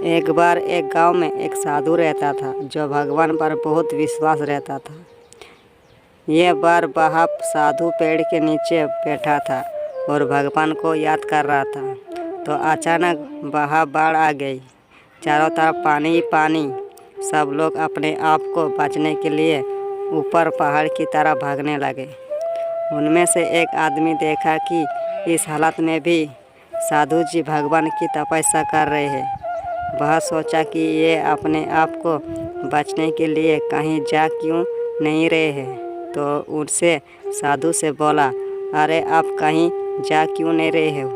एक बार एक गांव में एक साधु रहता था जो भगवान पर बहुत विश्वास रहता था। यह बार वह साधु पेड़ के नीचे बैठा था और भगवान को याद कर रहा था। तो अचानक वहाँ बाढ़ आ गई। चारों तरफ पानी ही पानी। सब लोग अपने आप को बचाने के लिए ऊपर पहाड़ की तरफ भागने लगे। उनमें से एक आदमी देखा कि इस हालत में भी साधु जी भगवान की तपस्या कर रहे हैं। वह सोचा कि ये अपने आप को बचने के लिए कहीं जा क्यों नहीं रहे हैं। तो उनसे साधु से बोला, अरे आप कहीं जा क्यों नहीं रहे हो?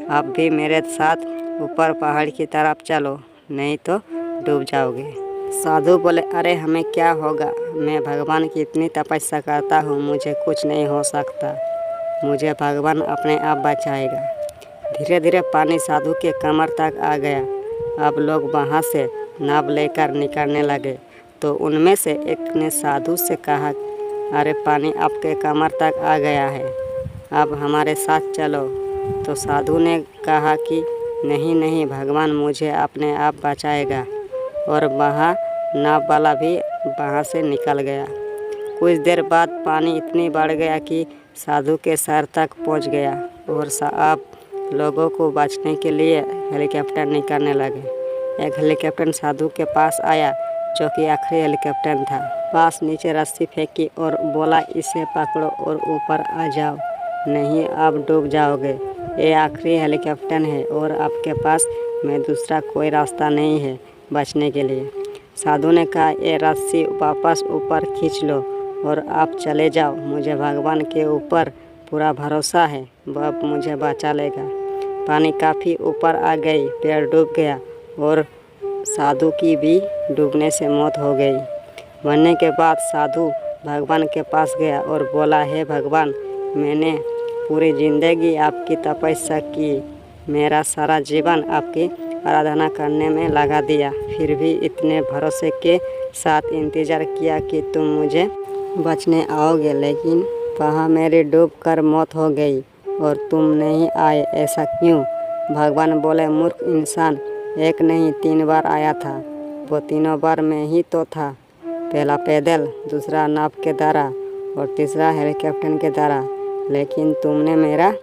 आप भी मेरे साथ ऊपर पहाड़ की तरफ चलो, नहीं तो डूब जाओगे। साधु बोले, अरे हमें क्या होगा? मैं भगवान की इतनी तपस्या करता हूँ, मुझे कुछ नहीं हो सकता। मुझे भगवान अपने आप बचाएगा। धीरे धीरे पानी साधु के कमर तक आ गया। अब लोग वहाँ से नाव लेकर निकलने लगे। तो उनमें से एक ने साधु से कहा, अरे पानी आपके कमर तक आ गया है, अब हमारे साथ चलो। तो साधु ने कहा कि नहीं नहीं, भगवान मुझे अपने आप बचाएगा। और वहाँ नाव वाला भी वहाँ से निकल गया। कुछ देर बाद पानी इतनी बढ़ गया कि साधु के सर तक पहुँच गया और अब लोगों को बचने के लिए हेलीकॉप्टर निकालने लगे। एक हेलीकॉप्टर साधु के पास आया जो कि आखिरी हेलीकॉप्टर था। पास नीचे रस्सी फेंकी और बोला, इसे पकड़ो और ऊपर आ जाओ, नहीं आप डूब जाओगे। ये आखिरी हेलीकॉप्टर है और आपके पास में दूसरा कोई रास्ता नहीं है बचने के लिए। साधु ने कहा, ये रस्सी वापस ऊपर खींच लो और आप चले जाओ। मुझे भगवान के ऊपर पूरा भरोसा है, वह मुझे बचा लेगा। पानी काफ़ी ऊपर आ गई, पेड़ डूब गया और साधु की भी डूबने से मौत हो गई। मरने के बाद साधु भगवान के पास गया और बोला, हे भगवान, मैंने पूरी ज़िंदगी आपकी तपस्या की, मेरा सारा जीवन आपकी आराधना करने में लगा दिया, फिर भी इतने भरोसे के साथ इंतज़ार किया कि तुम मुझे बचने आओगे, लेकिन वहाँ मेरी डूब कर मौत हो गई और तुम नहीं आए, ऐसा क्यों? भगवान बोले, मूर्ख इंसान, एक नहीं 3 बार आया था। वो तीनों बार मैं ही तो था। पहला पैदल, दूसरा नाव के द्वारा और तीसरा हेलीकॉप्टर के द्वारा, लेकिन तुमने मेरा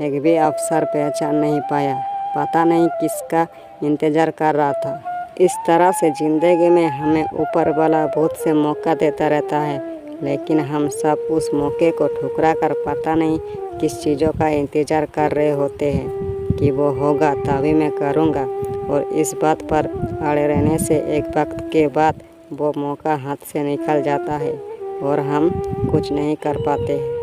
एक भी अवसर पहचान नहीं पाया। पता नहीं किसका इंतज़ार कर रहा था। इस तरह से ज़िंदगी में हमें ऊपर वाला बहुत से मौका देता रहता है, लेकिन हम सब उस मौके को ठुकरा कर पता नहीं किस चीज़ों का इंतज़ार कर रहे होते हैं कि वो होगा तभी मैं करूँगा। और इस बात पर अड़े रहने से एक वक्त के बाद वो मौका हाथ से निकल जाता है और हम कुछ नहीं कर पाते हैं।